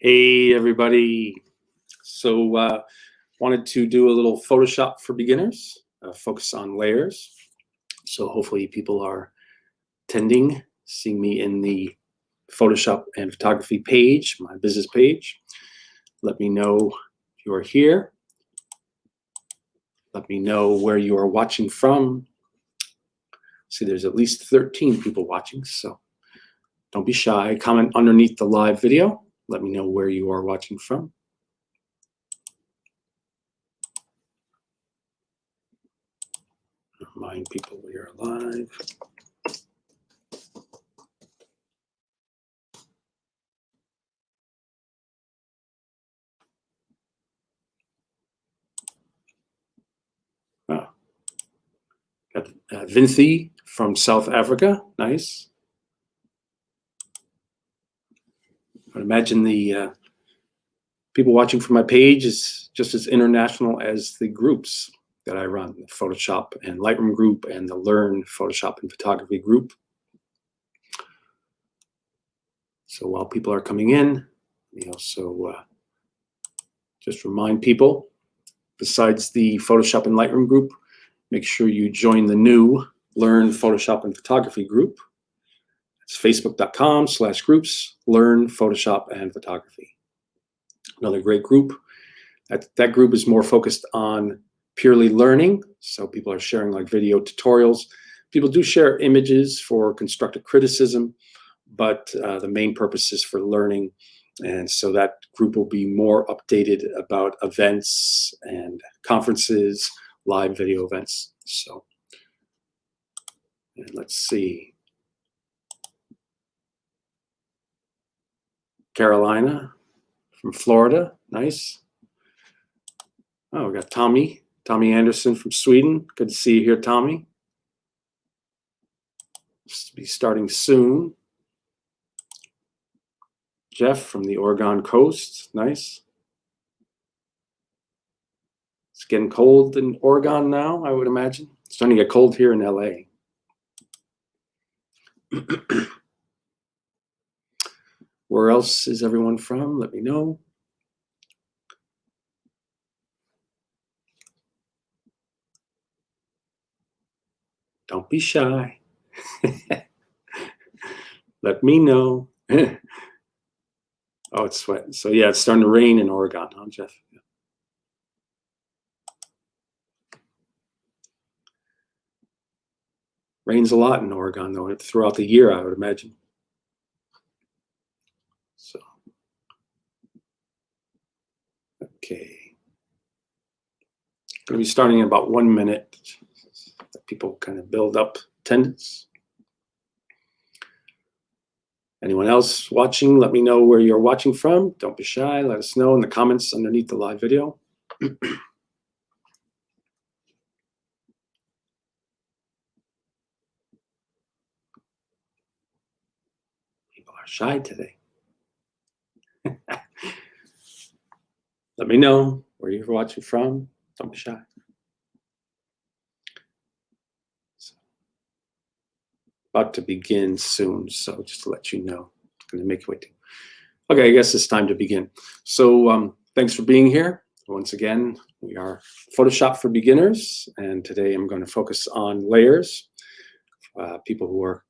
Hey everybody. So wanted to do a little Photoshop for beginners, focus on layers. So hopefully people are attending, seeing me in the Photoshop and photography page, my business page. Let me know if you are here. Let me know where you are watching from. See, there's at least 13 people watching, so don't be shy. Comment underneath the live video. Let me know where you are watching from. Remind people we are live. Oh. Got Vinci from South Africa. Nice. I would imagine the people watching from my page is just as international as the groups that I run, the Photoshop and Lightroom group and the Learn Photoshop and Photography group. So while people are coming in, we also just remind people, besides the Photoshop and Lightroom group, make sure you join the new Learn Photoshop and Photography group. It's facebook.com/groups, Learn Photoshop and Photography. Another great group. That group is more focused on purely learning. So people are sharing like video tutorials. People do share images for constructive criticism, but the main purpose is for learning. And so that group will be more updated about events and conferences, live video events. So and let's see. Carolina from Florida, nice. Oh, we got Tommy Anderson from Sweden. Good to see you here, Tommy. Just be starting soon. Jeff from the Oregon coast, nice. It's getting cold in Oregon now, I would imagine. It's starting to get cold here in LA. Where else is everyone from? Let me know. Don't be shy. Let me know. Oh, it's sweating. So yeah, it's starting to rain in Oregon, huh, Jeff? Yeah. Rains a lot in Oregon, though, throughout the year, I would imagine. So, okay. Going to be starting in about 1 minute. People kind of build up attendance. Anyone else watching, let me know where you're watching from. Don't be shy. Let us know in the comments underneath the live video. People are shy today. Let me know where you're watching from. Don't be shy. So, about to begin soon, so just to let you know. I'm going to make you wait. Okay, I guess it's time to begin. So thanks for being here. Once again, we are Photoshop for beginners, and today I'm going to focus on layers. People who are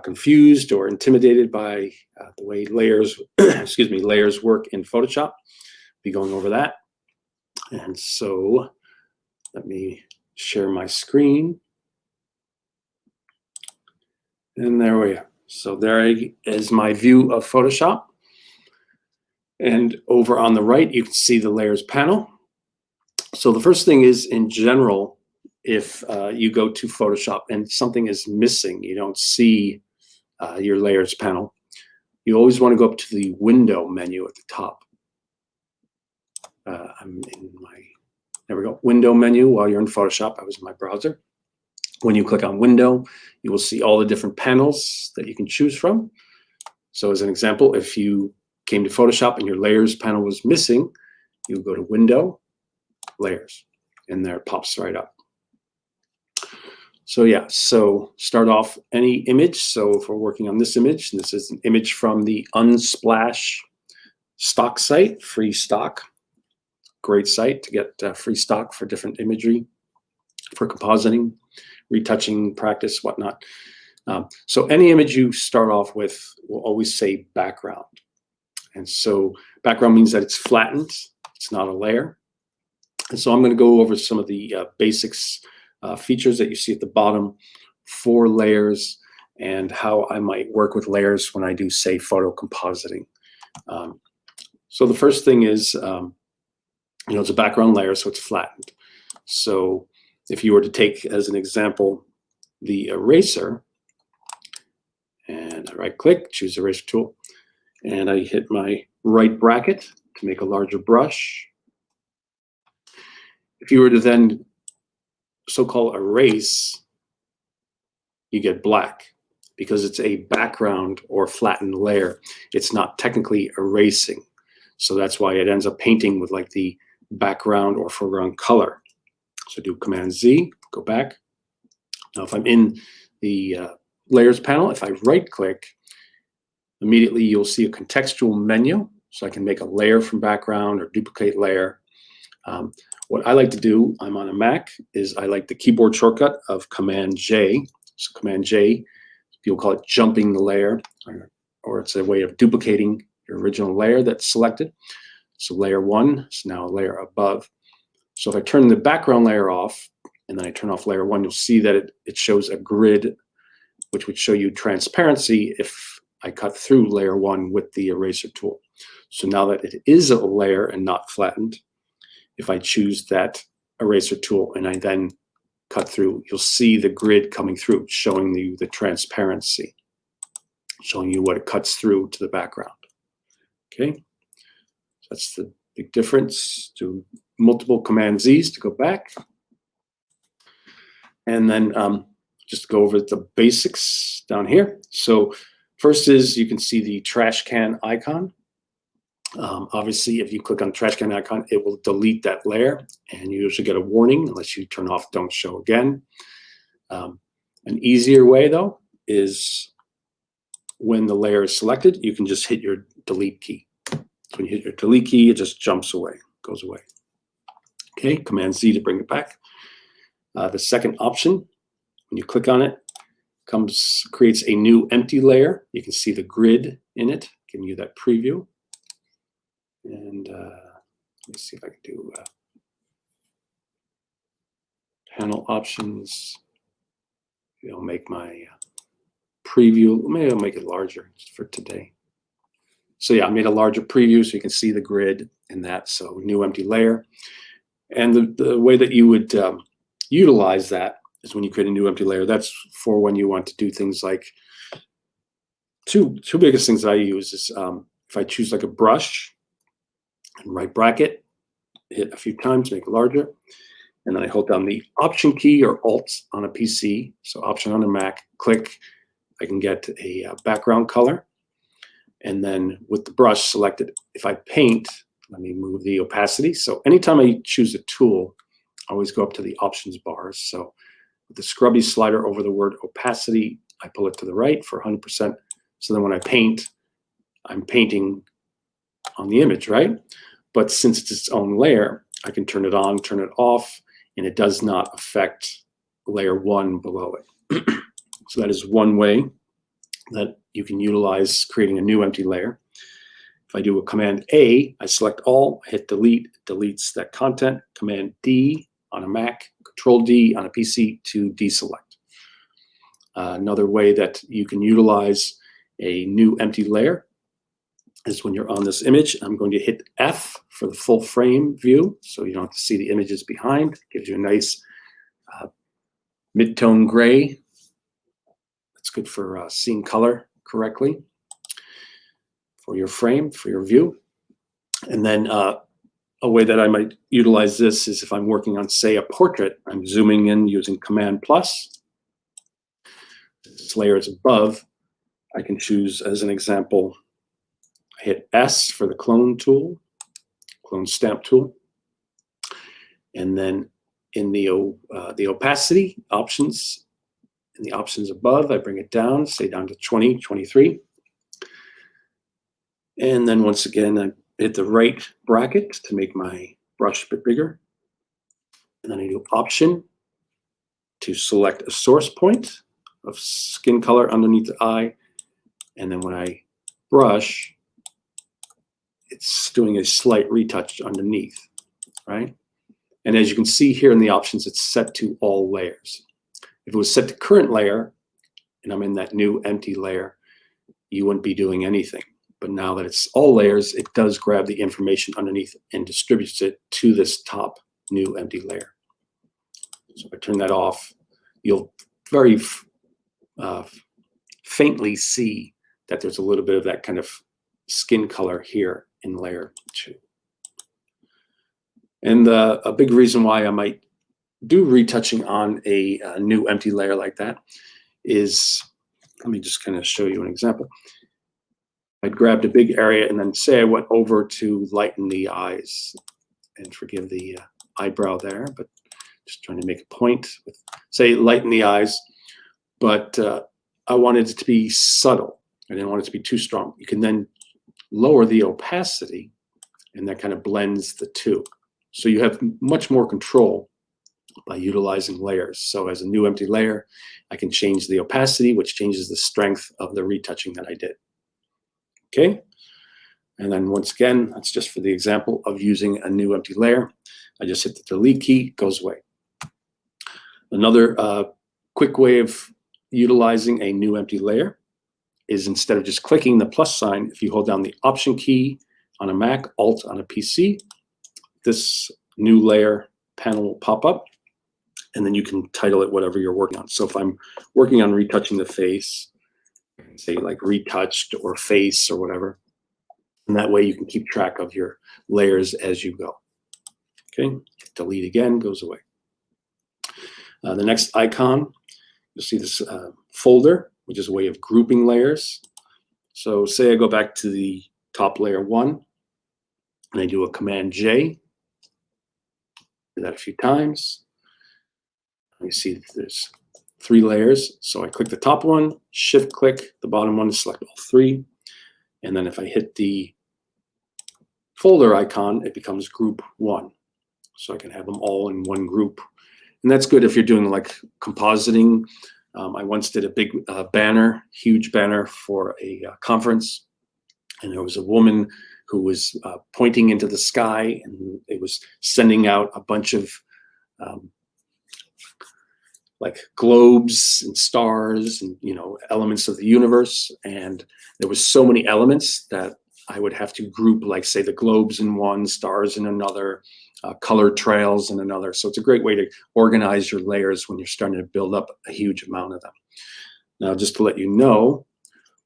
confused or intimidated by the way layers, layers work in Photoshop. Be going over that. And so let me share my screen. And there we are. So there is my view of Photoshop. And over on the right, you can see the layers panel. So the first thing is, in general, if you go to Photoshop and something is missing, you don't see your layers panel, you always want to go up to the window menu at the top. I'm in my, there we go, window menu while you're in Photoshop. I was in my browser. When you click on window, you will see all the different panels that you can choose from. So as an example, if you came to Photoshop and your layers panel was missing, you go to window, layers, and there it pops right up. So yeah, so start off any image. So if we're working on this image, and this is an image from the Unsplash stock site, free stock. Great site to get free stock for different imagery, for compositing, retouching, practice, whatnot. So any image you start off with will always say background. And so background means that it's flattened, it's not a layer. And so I'm going to go over some of the basics, features that you see at the bottom for layers and how I might work with layers when I do, say, photo compositing. So the first thing is, it's a background layer, so it's flattened. So if you were to take, as an example, the eraser, and I right-click, choose Eraser Tool, and I hit my right bracket to make a larger brush. If you were to then so-called erase, you get black because it's a background or flattened layer. It's not technically erasing. So that's why it ends up painting with like the background or foreground color. So do Command Z, go back. Now if I'm in the layers panel, if I right click, immediately you'll see a contextual menu. So I can make a layer from background or duplicate layer. What I like to do, I'm on a Mac, is I like the keyboard shortcut of Command J. So Command J, people call it jumping the layer, or it's a way of duplicating your original layer that's selected. So layer 1 is now a layer above. So if I turn the background layer off and then I turn off layer 1, you'll see that it shows a grid, which would show you transparency if I cut through layer 1 with the eraser tool. So now that it is a layer and not flattened, if I choose that eraser tool and I then cut through, you'll see the grid coming through, showing you the transparency, showing you what it cuts through to the background. Okay, that's the big difference. Do multiple Command Z's to go back. And then just go over the basics down here. So first is you can see the trash can icon. Obviously, if you click on the trash can icon, it will delete that layer, and you usually get a warning unless you turn off Don't Show Again. An easier way, though, is when the layer is selected, you can just hit your delete key. So when you hit your delete key, it just jumps away, goes away. Okay, Command Z to bring it back. The second option, when you click on it, creates a new empty layer. You can see the grid in it, giving you that preview. And let me see if I can do panel options. Maybe I'll make my preview. Maybe I'll make it larger for today. So yeah, I made a larger preview so you can see the grid in that. So new empty layer. And the way that you would utilize that is when you create a new empty layer. That's for when you want to do things like two biggest things that I use is if I choose like a brush and right bracket, hit a few times, make it larger, and then I hold down the Option key or Alt on a PC. So Option on a Mac, click, I can get a background color, and then with the brush selected, if I paint, let me move the opacity. So anytime I choose a tool, I always go up to the options bars. So with the scrubby slider over the word opacity, I pull it to the right for 100%. So then when I paint, I'm painting on the image, right? But since it's its own layer, I can turn it on, turn it off, and it does not affect layer 1 below it. So that is one way that you can utilize creating a new empty layer. If I do a Command A, I select all, hit delete, it deletes that content. Command D on a Mac, Control D on a PC to deselect. Another way that you can utilize a new empty layer is when you're on this image. I'm going to hit F for the full frame view, so you don't have to see the images behind. It gives you a nice mid-tone gray. That's good for seeing color correctly for your frame, for your view. And then a way that I might utilize this is if I'm working on, say, a portrait, I'm zooming in using Command plus. This layer is above. I can choose, as an example, hit S for the clone tool, clone stamp tool. And then in the opacity options, in the options above, I bring it down, say down to 20, 23. And then once again, I hit the right bracket to make my brush a bit bigger. And then I do Option to select a source point of skin color underneath the eye. And then when I brush, it's doing a slight retouch underneath, right? And as you can see here in the options, it's set to all layers. If it was set to current layer, and I'm in that new empty layer, you wouldn't be doing anything. But now that it's all layers, it does grab the information underneath and distributes it to this top new empty layer. So if I turn that off, you'll very faintly see that there's a little bit of that kind of skin color here in layer 2. And a big reason why I might do retouching on a new empty layer like that is, let me just kind of show you an example. I grabbed a big area and then say I went over to lighten the eyes, and forgive the eyebrow there, but just trying to make a point with, say, lighten the eyes, but I wanted it to be subtle. I didn't want it to be too strong. You can then lower the opacity, and that kind of blends the two. So you have much more control by utilizing layers. So as a new empty layer, I can change the opacity, which changes the strength of the retouching that I did. Okay, and then once again, that's just for the example of using a new empty layer. I just hit the delete key, it goes away. Another quick way of utilizing a new empty layer is, instead of just clicking the plus sign, if you hold down the Option key on a Mac, Alt on a PC, this new layer panel will pop up, and then you can title it whatever you're working on. So if I'm working on retouching the face, say like retouched or face or whatever, and that way you can keep track of your layers as you go. Okay, delete again, goes away. The next icon, you'll see this folder, which is a way of grouping layers. So say I go back to the top layer 1, and I do a Command J, do that a few times. You see there's 3 layers. So I click the top one, shift click the bottom one to select all 3. And then if I hit the folder icon, it becomes group 1. So I can have them all in one group. And that's good if you're doing like compositing. I once did a big banner, huge banner for a conference. And there was a woman who was pointing into the sky, and it was sending out a bunch of like globes and stars and, you know, elements of the universe. And there was so many elements that I would have to group, like, say, the globes in one, stars in another, color trails in another. So it's a great way to organize your layers when you're starting to build up a huge amount of them. Now, just to let you know,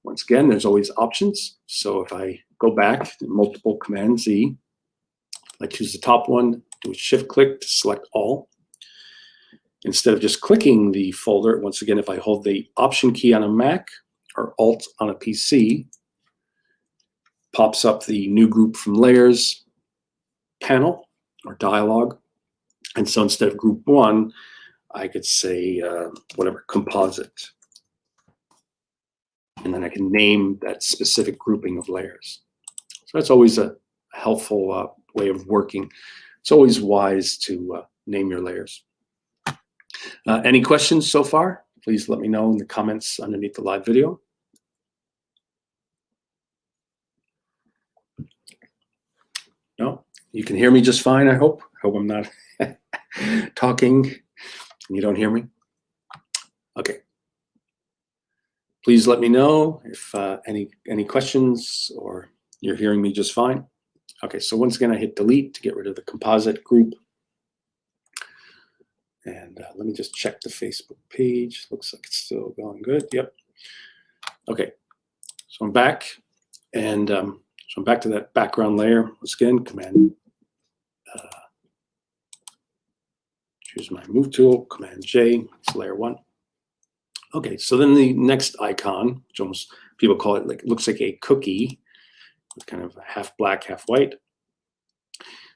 once again, there's always options. So if I go back to multiple Command Z, I choose the top one, do a shift click to select all. Instead of just clicking the folder, once again, if I hold the Option key on a Mac or Alt on a PC, pops up the new group from layers panel or dialog. And so instead of group 1, I could say whatever, composite. And then I can name that specific grouping of layers. So that's always a helpful way of working. It's always wise to name your layers. Any questions so far? Please let me know in the comments underneath the live video. No? You can hear me just fine, I hope. I hope I'm not talking and you don't hear me. Okay. Please let me know if any questions, or you're hearing me just fine. Okay, so once again, I hit delete to get rid of the composite group. And let me just check the Facebook page. Looks like it's still going good. Yep. Okay, so I'm back, and so I'm back to that background layer. Once again, Command, choose my Move tool, Command J, it's layer 1. Okay, so then the next icon, which almost people call it, like, looks like a cookie, with kind of half black, half white.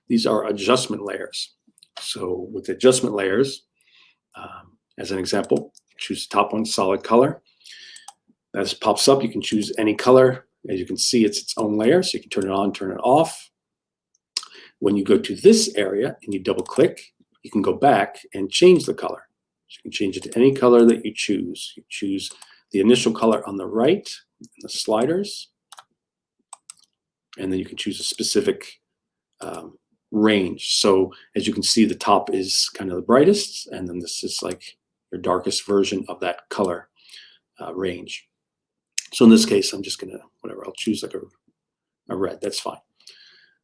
These are adjustment layers. So with adjustment layers, as an example, choose the top one, solid color. As pops up, you can choose any color. As you can see, it's its own layer, so you can turn it on, turn it off. When you go to this area and you double click, you can go back and change the color. So you can change it to any color that you choose. You choose the initial color on the right, in the sliders, and then you can choose a specific range. So as you can see, the top is kind of the brightest, and then this is like your darkest version of that color range. So in this case, I'm just gonna, whatever, I'll choose like a red, that's fine.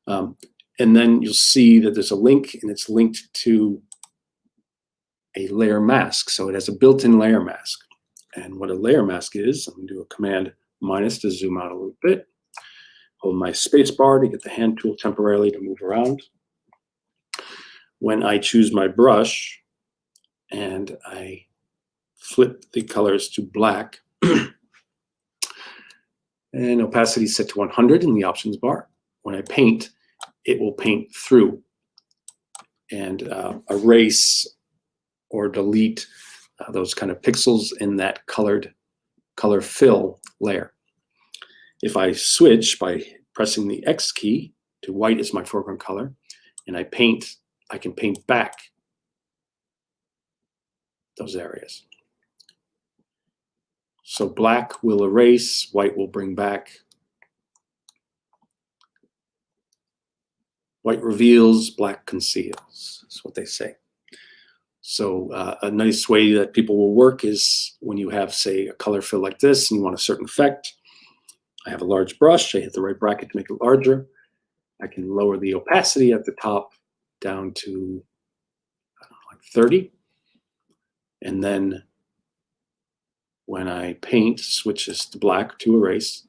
And then you'll see that there's a link, and it's linked to a layer mask. So it has a built-in layer mask. And what a layer mask is, I'm gonna do a command minus to zoom out a little bit. Hold my space bar to get the hand tool temporarily to move around. When I choose my brush and I flip the colors to black, and opacity set to 100 in the options bar, when I paint, it will paint through and erase or delete those kind of pixels in that color fill layer. If I switch by pressing the X key to white as my foreground color, and I paint, I can paint back those areas. So black will erase, white will bring back. White reveals, black conceals, is what they say. So a nice way that people will work is when you have, say, a color fill like this and you want a certain effect. I have a large brush, I hit the right bracket to make it larger. I can lower the opacity at the top down to, I don't know, like 30. And then when I paint, switches to black to erase,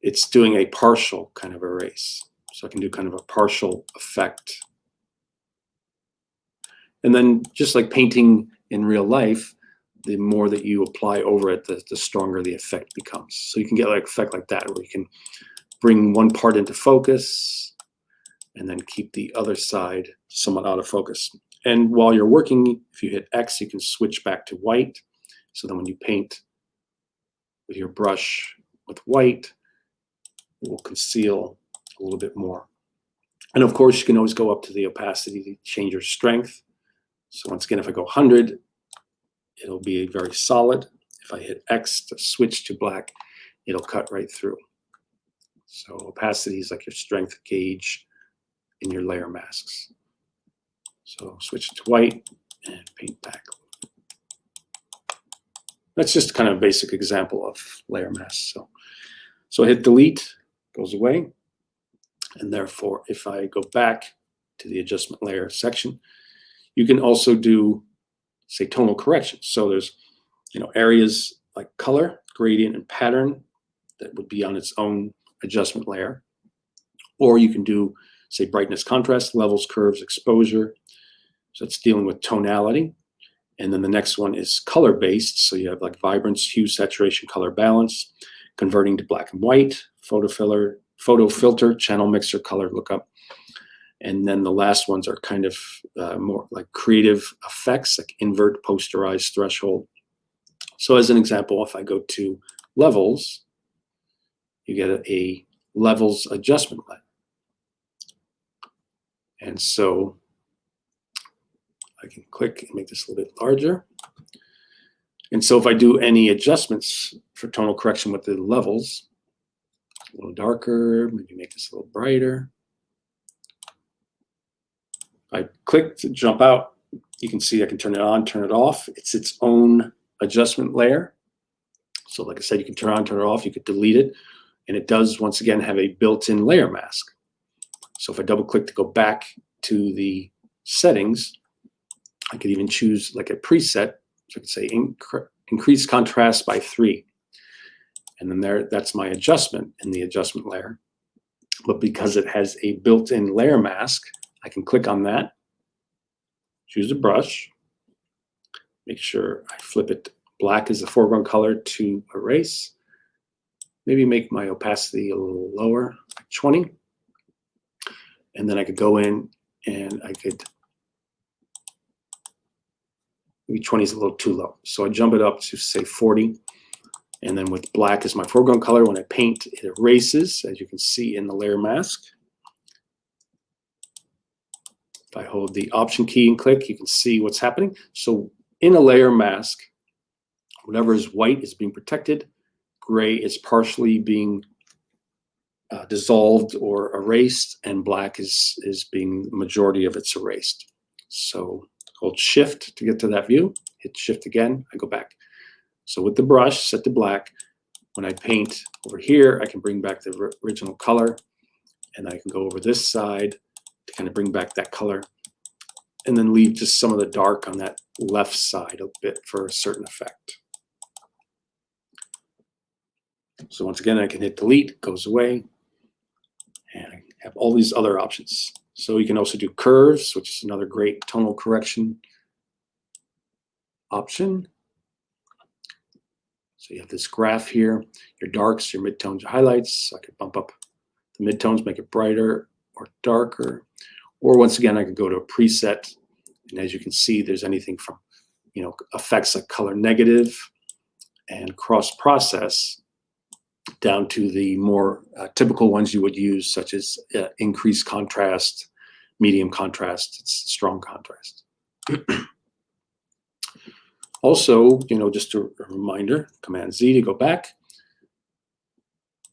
it's doing a partial kind of erase. So I can do kind of a partial effect. And then just like painting in real life, the more that you apply over it, the stronger the effect becomes. So you can get like effect like that, where you can bring one part into focus and then keep the other side somewhat out of focus. And while you're working, if you hit X, you can switch back to white. So then when you paint with your brush with white, it will conceal a little bit more. And of course, you can always go up to the opacity to change your strength. So once again, if I go 100, it'll be very solid. If I hit X to switch to black, it'll cut right through. So opacity is like your strength gauge in your layer masks. So switch to white and paint back. That's just kind of a basic example of layer masks. So I hit delete, goes away. And therefore, if I go back to the adjustment layer section, you can also do, say, tonal correction. So there's, areas like color, gradient, and pattern that would be on its own adjustment layer. Or you can do, say, brightness, contrast, levels, curves, exposure. So it's dealing with tonality. And then the next one is color-based. So you have like vibrance, hue, saturation, color balance, converting to black and white, photo filter, channel mixer, color lookup. And then the last ones are kind of more like creative effects, like invert, posterize, threshold. So as an example, if I go to levels, you get a levels adjustment layer. And so I can click and make this a little bit larger. And so if I do any adjustments for tonal correction with the levels, a little darker, maybe make this a little brighter. I click to jump out. You can see I can turn it on, turn it off. It's its own adjustment layer. So like I said, you can turn it on, turn it off. You could delete it. And it does, once again, have a built-in layer mask. So if I double click to go back to the settings, I could even choose like a preset. So I could say increase contrast by 3. And then that's my adjustment in the adjustment layer. But because it has a built-in layer mask, I can click on that, choose a brush, make sure I flip it black as the foreground color to erase. Maybe make my opacity a little lower, like 20. And then I could go in and I could, maybe 20 is a little too low. So I jump it up to say 40. And then with black as my foreground color, when I paint, it erases, as you can see in the layer mask. If I hold the Option key and click, you can see what's happening. So in a layer mask, whatever is white is being protected, gray is partially being dissolved or erased, and black is being the majority of it's erased. So hold Shift to get to that view, hit Shift again, I go back. So with the brush set to black, when I paint over here, I can bring back the original color, and I can go over this side to kind of bring back that color, and then leave just some of the dark on that left side a bit for a certain effect. So once again, I can hit delete, it goes away, and I have all these other options. So you can also do curves, which is another great tonal correction option. So you have this graph here, your darks, your midtones, your highlights. So I could bump up the midtones, make it brighter or darker. Or once again, I could go to a preset. And as you can see, there's anything from, effects like color negative and cross process down to the more typical ones you would use, such as increased contrast, medium contrast, strong contrast. Also, just a reminder, Command Z to go back.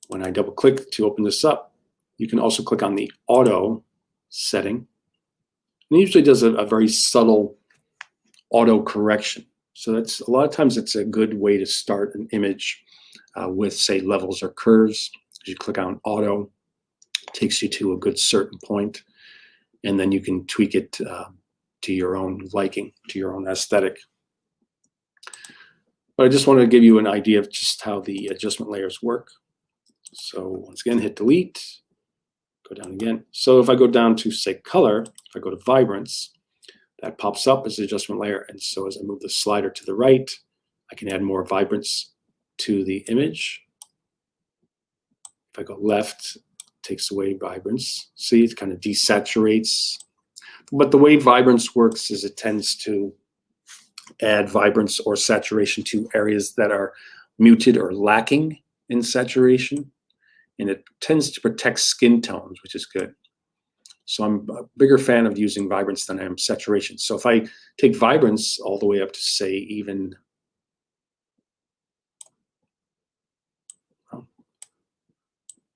When I double click to open this up, you can also click on the auto setting. And it usually does a very subtle auto correction. So that's a lot of times it's a good way to start an image with, say, levels or curves. You click on auto, it takes you to a good certain point, and then you can tweak it to your own liking, to your own aesthetic. But I just wanted to give you an idea of just how the adjustment layers work. So once again, hit delete, go down again. So if I go down to, say, color, if I go to vibrance, that pops up as the adjustment layer. And so as I move the slider to the right, I can add more vibrance to the image. If I go left, it takes away vibrance. See, it kind of desaturates. But the way vibrance works is it tends to add vibrance or saturation to areas that are muted or lacking in saturation. And it tends to protect skin tones, which is good. So I'm a bigger fan of using vibrance than I am saturation. So if I take vibrance all the way up to, say, even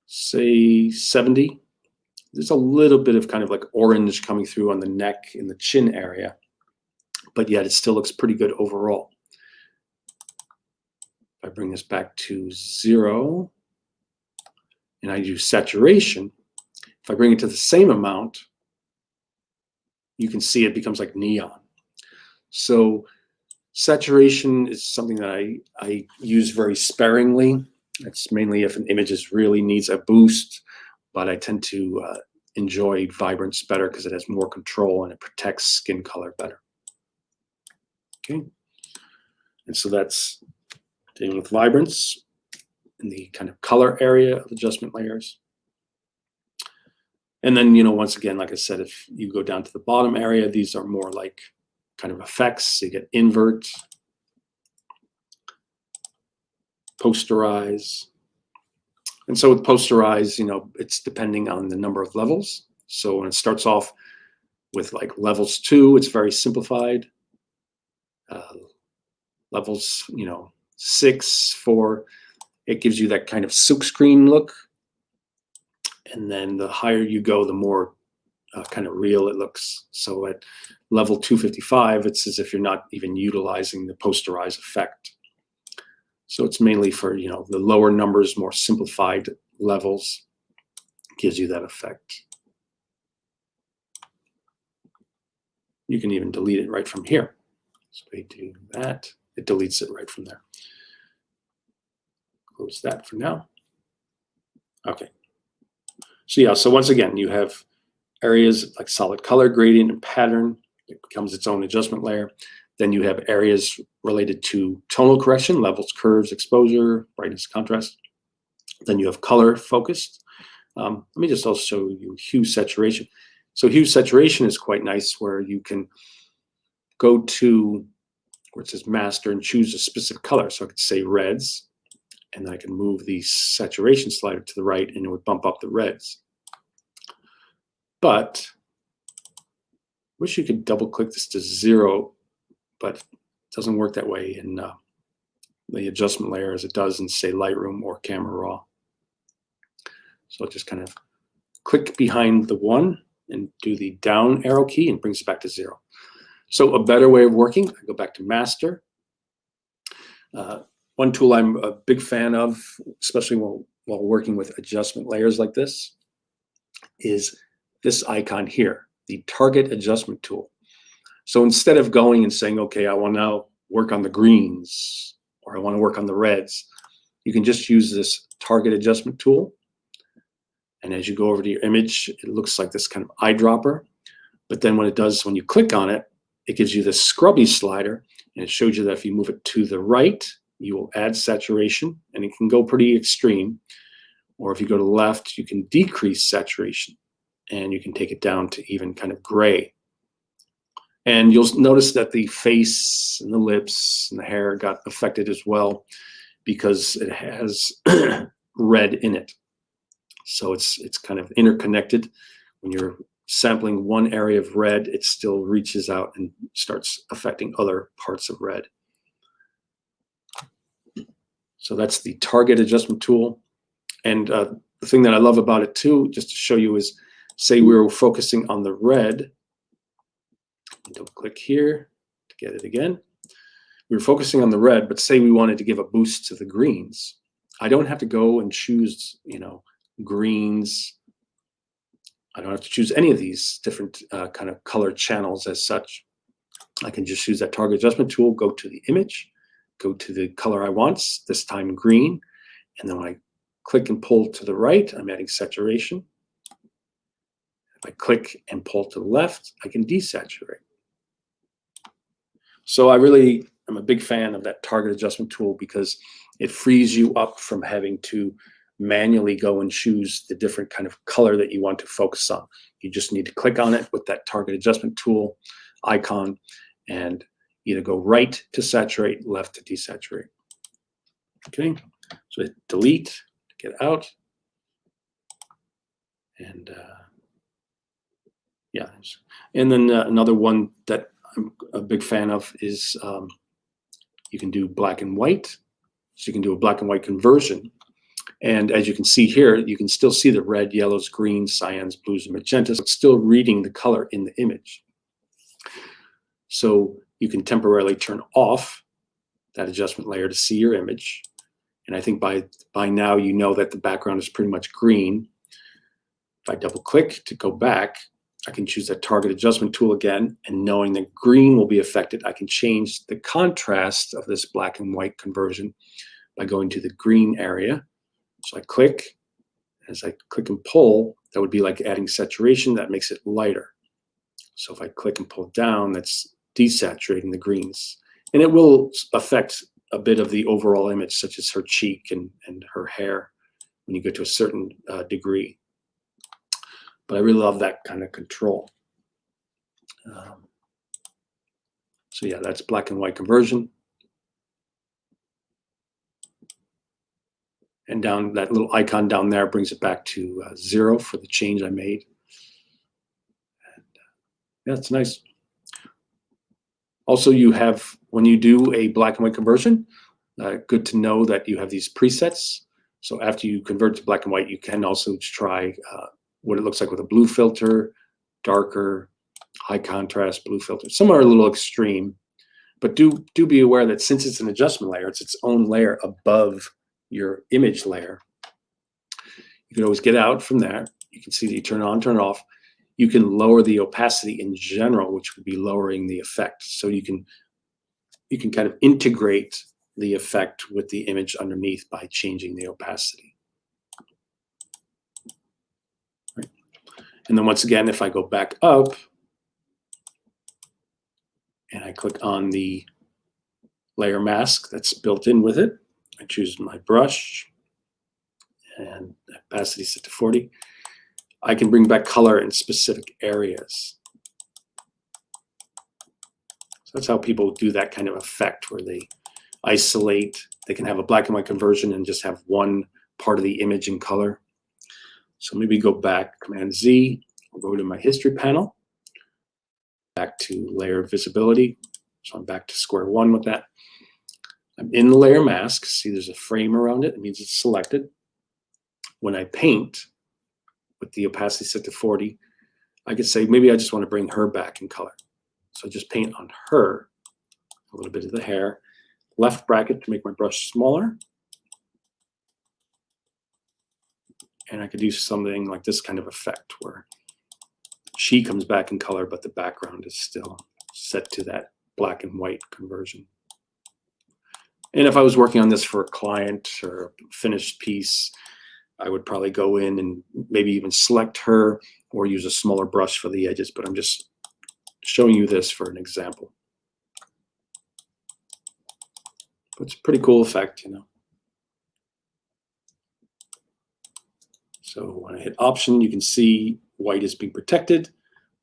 say 70, there's a little bit of kind of like orange coming through on the neck in the chin area, but yet it still looks pretty good overall. If I bring this back to 0 and I use saturation, if I bring it to the same amount, you can see it becomes like neon. So saturation is something that I use very sparingly. It's mainly if an image really needs a boost, but I tend to enjoy vibrance better because it has more control and it protects skin color better. Okay, and so that's dealing with vibrance in the kind of color area of adjustment layers. And then, once again, like I said, if you go down to the bottom area, these are more like kind of effects. So you get invert, posterize. And so with posterize, it's depending on the number of levels. So when it starts off with like levels 2, it's very simplified. Levels, 6, 4, it gives you that kind of silkscreen look. And then the higher you go, the more kind of real it looks. So at level 255, it's as if you're not even utilizing the posterize effect. So it's mainly for, the lower numbers, more simplified levels, gives you that effect. You can even delete it right from here. So we do that, it deletes it right from there. Close that for now. Okay. So yeah, so once again, you have areas like solid color, gradient, and pattern. It becomes its own adjustment layer. Then you have areas related to tonal correction, levels, curves, exposure, brightness, contrast. Then you have color focused. Let me just also show you hue saturation. So hue saturation is quite nice, where you can go to where it says master and choose a specific color. So I could say reds. and then I can move the saturation slider to the right, and it would bump up the reds. But wish you could double click this to 0, but it doesn't work that way in the adjustment layer as it does in, say, Lightroom or Camera Raw. So I'll just kind of click behind the 1 and do the down arrow key, and brings it back to 0. So a better way of working, I go back to Master. One tool I'm a big fan of, especially while working with adjustment layers like this, is this icon here, the Target Adjustment tool. So instead of going and saying, okay, I want to now work on the greens, or I want to work on the reds, you can just use this Target Adjustment tool. And as you go over to your image, it looks like this kind of eyedropper. But then what it does when you click on it, it gives you this scrubby slider, and it shows you that if you move it to the right, you will add saturation, and it can go pretty extreme. Or if you go to the left, you can decrease saturation, and you can take it down to even kind of gray. And you'll notice that the face and the lips and the hair got affected as well, because it has red in it. So it's kind of interconnected. When you're sampling one area of red, it still reaches out and starts affecting other parts of red. So that's the Target Adjustment tool. And the thing that I love about it too, just to show you, is say we were focusing on the red. Double click here to get it again. We were focusing on the red, but say we wanted to give a boost to the greens. I don't have to go and choose, greens. I don't have to choose any of these different kind of color channels as such. I can just use that Target Adjustment tool, go to the image, go to the color I want, this time green, and then when I click and pull to the right, I'm adding saturation. If I click and pull to the left, I can desaturate. So I really am a big fan of that Target Adjustment tool, because it frees you up from having to manually go and choose the different kind of color that you want to focus on. You just need to click on it with that Target Adjustment tool icon and either go right to saturate, left to desaturate. Okay, so hit delete to get out. And yeah, and then another one that I'm a big fan of is you can do black and white. So you can do a black and white conversion. And as you can see here, you can still see the red, yellows, greens, cyans, blues, and magentas. It's still reading the color in the image. So you can temporarily turn off that adjustment layer to see your image. And I think by now you know that the background is pretty much green. If I double click to go back, I can choose that Target Adjustment tool again, and knowing that green will be affected, I can change the contrast of this black and white conversion by going to the green area. So I click, as I click and pull, that would be like adding saturation. That makes it lighter. So if I click and pull down, that's desaturating the greens. And it will affect a bit of the overall image, such as her cheek and her hair when you get to a certain degree. But I really love that kind of control. So yeah, that's black and white conversion. And down that little icon down there brings it back to 0 for the change I made. And, yeah, it's nice. Also, you have, when you do a black and white conversion, good to know that you have these presets. So after you convert to black and white, you can also try what it looks like with a blue filter, darker, high contrast blue filter. Some are a little extreme, but do be aware that since it's an adjustment layer, it's its own layer above your image layer. You can always get out from there. You can see that you turn on, turn off. You can lower the opacity in general, which would be lowering the effect. So you can kind of integrate the effect with the image underneath by changing the opacity. Right. And then once again, if I go back up and I click on the layer mask that's built in with it, I choose my brush and opacity set to 40. I can bring back color in specific areas. So that's how people do that kind of effect, where they isolate They can have a black and white conversion and just have one part of the image in color. So maybe go back, Command Z, I'll go to my history panel, back to layer visibility. So I'm back to square one with that. I'm in the layer mask. See, there's a frame around it. It means it's selected. When I paint with the opacity set to 40, I could say maybe I just want to bring her back in color. So I just paint on her, a little bit of the hair. Left bracket to make my brush smaller. And I could do something like this kind of effect where she comes back in color, but the background is still set to that black and white conversion. And if I was working on this for a client or a finished piece, I would probably go in and maybe even select her or use a smaller brush for the edges, but I'm just showing you this for an example. But it's a pretty cool effect, you know. So when I hit Option, you can see white is being protected,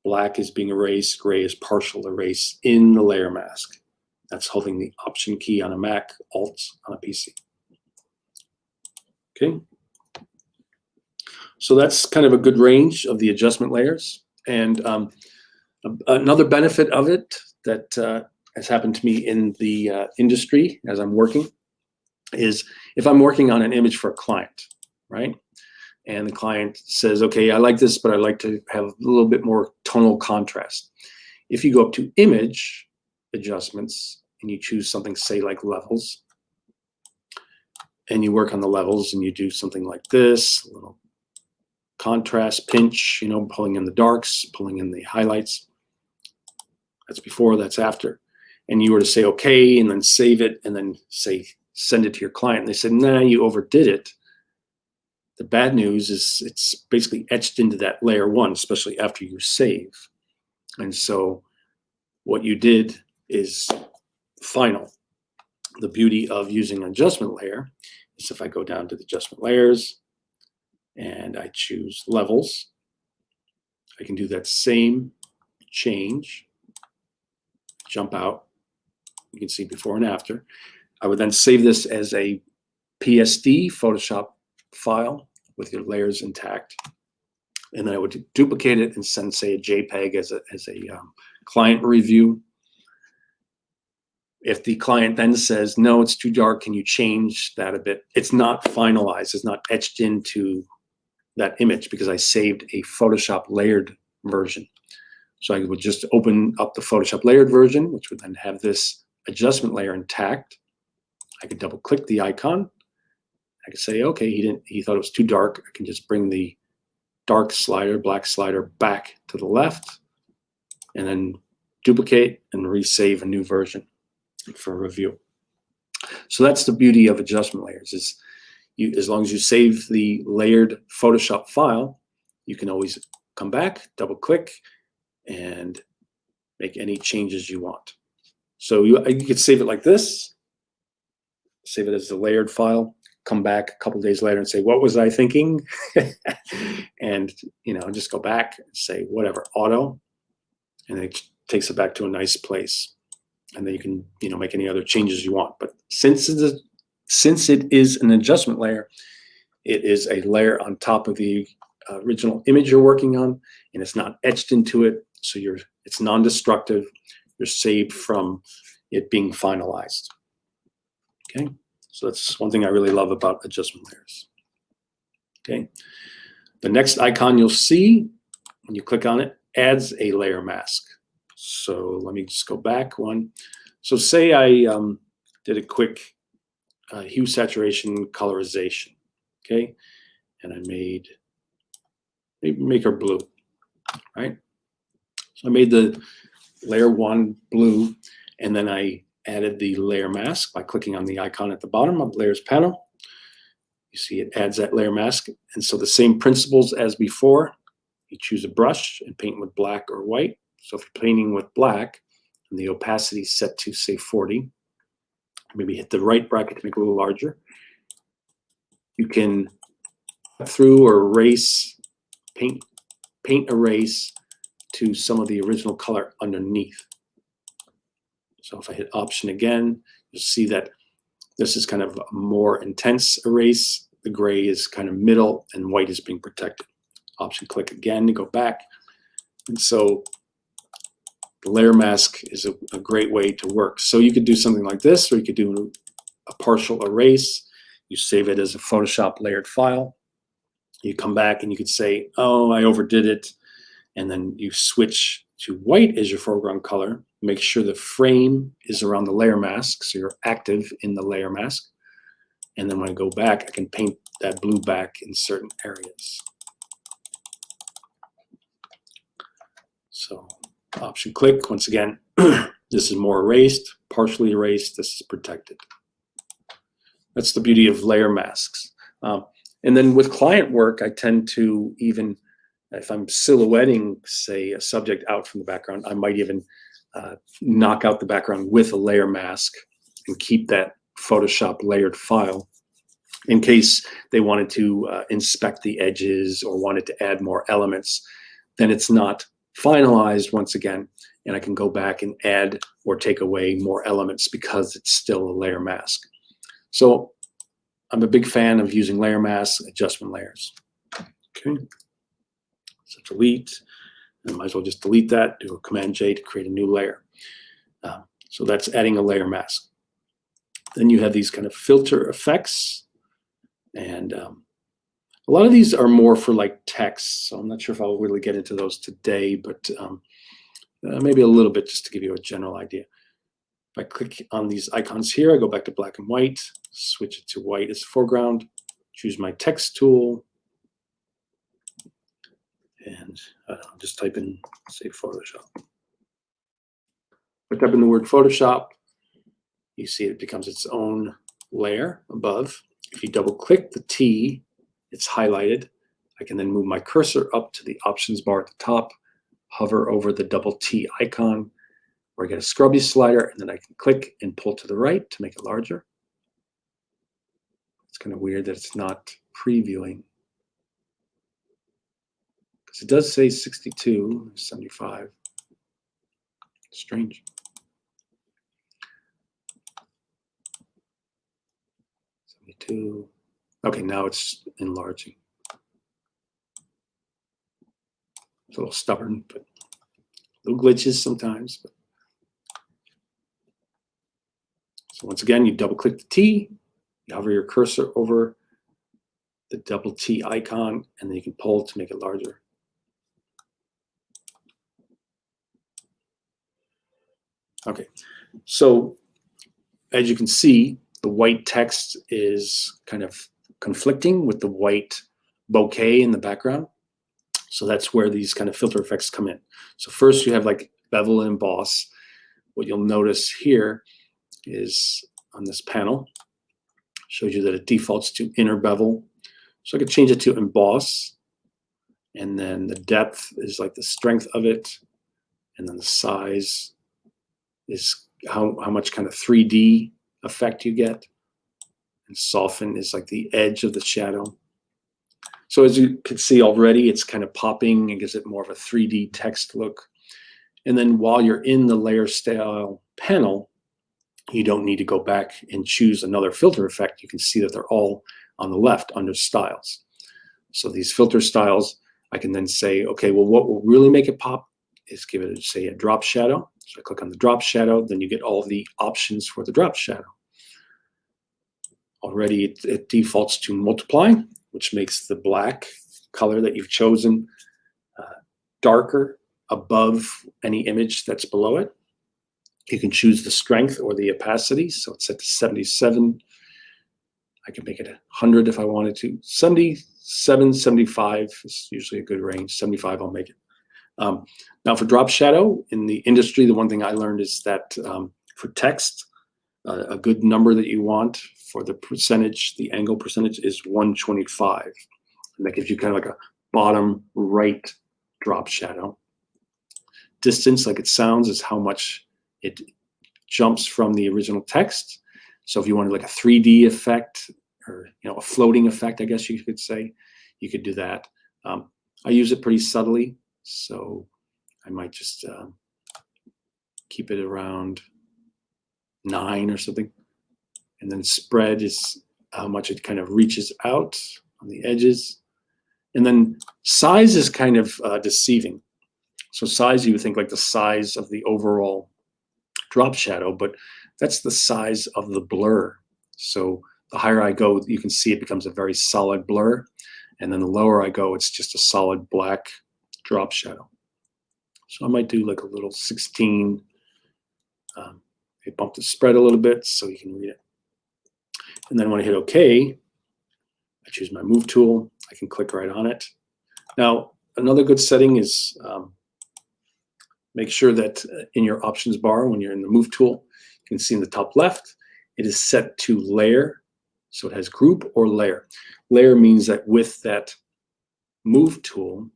black is being erased, gray is partial erase in the layer mask. That's holding the Option key on a Mac, Alt on a PC. Okay. So that's kind of a good range of the adjustment layers. And another benefit of it that has happened to me in the industry as I'm working is if I'm working on an image for a client, right? And the client says, okay, I like this, but I'd like to have a little bit more tonal contrast. If you go up to Image Adjustments and you choose something, say, like Levels, and you work on the levels and you do something like this, a little contrast, pinch, you know, pulling in the darks, pulling in the highlights. That's before, that's after. And you were to say, okay, and then save it, and then say, send it to your client. And they said, nah, you overdid it. The bad news is it's basically etched into that layer one, especially after you save. And so what you did is final. The beauty of using an adjustment layer is if I go down to the adjustment layers and I choose levels, I can do that same change, jump out. You can see before and after. I would then save this as a PSD Photoshop file with your layers intact. And then I would duplicate it and send, say, a JPEG as a client review. If the client then says, no, it's too dark, can you change that a bit? It's not finalized. It's not etched into that image because I saved a Photoshop layered version. So I would just open up the Photoshop layered version, which would then have this adjustment layer intact. I could double click the icon. I could say, okay, he thought it was too dark. I can just bring the dark slider, black slider back to the left, and then duplicate and resave a new version for review. So that's the beauty of adjustment layers is as long as you save the layered Photoshop file, you can always come back, double click, and make any changes you want. So you could save it like this, save it as the layered file, come back a couple days later and say, what was I thinking? And, you know, just go back and say, whatever, auto, and it takes it back to a nice place. And then you can, you know, make any other changes you want. But since it is an adjustment layer, it is a layer on top of the original image you're working on, and it's not etched into it. So it's non-destructive. You're saved from it being finalized. Okay, so that's one thing I really love about adjustment layers. Okay, the next icon you'll see when you click on it adds a layer mask. So let me just go back one. So say I did a quick hue saturation colorization, okay, and I make her blue, right? So I made the layer one blue, and then I added the layer mask by clicking on the icon at the bottom of the layers panel. You see it adds that layer mask. And so the same principles as before, you choose a brush and paint with black or white. So if you're painting with black and the opacity is set to, say, 40, maybe hit the right bracket to make it a little larger. You can cut through or erase, paint erase to some of the original color underneath. So if I hit Option again, you'll see that This is kind of a more intense erase. The gray is kind of middle and white is being protected. Option click again to go back. And so the layer mask is a great way to work. So you could do something like this, or you could do a partial erase. You save it as a Photoshop layered file. You come back and you could say, oh, I overdid it. And then you switch to white as your foreground color. Make sure the frame is around the layer mask, so you're active in the layer mask. And then when I go back, I can paint that blue back in certain areas. So option click, once again, this is more erased, partially erased, this is protected. That's the beauty of layer masks. And then with client work, I tend to even, if I'm silhouetting, say, a subject out from the background, I might even knock out the background with a layer mask and keep that Photoshop layered file in case they wanted to inspect the edges or wanted to add more elements. Then it's not finalized once again, and I can go back and add or take away more elements because it's still a layer mask. So I'm a big fan of using layer masks, adjustment layers. Okay, so delete, and I might as well just delete that, do a Command J to create a new layer. So that's adding a layer mask. Then you have these kind of filter effects, and a lot of these are more for like text, so I'm not sure if I'll really get into those today, but maybe a little bit just to give you a general idea. If I click on these icons here, I go back to black and white, switch it to white as the foreground, choose my text tool, and I'll just type in, say, Photoshop. If I type in the word Photoshop, you see it becomes its own layer above. If you double click the T, it's highlighted. I can then move my cursor up to the options bar at the top, hover over the double T icon, or I get a scrubby slider, and then I can click and pull to the right to make it larger. It's kind of weird that it's not previewing, because it does say 62, 75. Strange. 72. Okay, now it's enlarging. It's a little stubborn, but little glitches sometimes. But. So once again, you double click the T, you hover your cursor over the double T icon, and then you can pull to make it larger. Okay, so as you can see, the white text is kind of conflicting with the white bokeh in the background. So that's where these kind of filter effects come in. So first you have like bevel and emboss. What you'll notice here is on this panel, shows you that it defaults to inner bevel. So I could change it to emboss, and then the depth is like the strength of it, and then the size is how much kind of 3D effect you get, and soften is like the edge of the shadow. So as you can see already, it's kind of popping and gives it more of a 3D text look. And then while you're in the layer style panel, you don't need to go back and choose another filter effect. You can see that they're all on the left under styles. So these filter styles, I can then say, okay, well, what will really make it pop is give it, say, a drop shadow. So I click on the drop shadow, then you get all the options for the drop shadow. Already it defaults to multiply, which makes the black color that you've chosen darker above any image that's below it. You can choose the strength or the opacity. So it's set to 77. I can make it 100 if I wanted to. 77, 75 is usually a good range. 75, I'll make it. Now for drop shadow, in the industry, the one thing I learned is that for text, a good number that you want for the percentage, the angle percentage is 125. And that gives you kind of like a bottom right drop shadow. Distance, like it sounds, is how much it jumps from the original text. So if you wanted like a 3D effect, or a floating effect, I guess you could say, you could do that. I use it pretty subtly, so I might just keep it around 9 or something. And then spread is how much it kind of reaches out on the edges. And then size is kind of deceiving. So size, you would think like the size of the overall drop shadow, but that's the size of the blur. So the higher I go, you can see it becomes a very solid blur. And then the lower I go, it's just a solid black drop shadow. So I might do like a little 16. I bump the spread a little bit so you can read it. And then when I hit OK, I choose my move tool. I can click right on it. Now, another good setting is make sure that in your options bar, when you're in the move tool, you can see in the top left, it is set to layer. So it has group or layer. Layer means that with that move tool,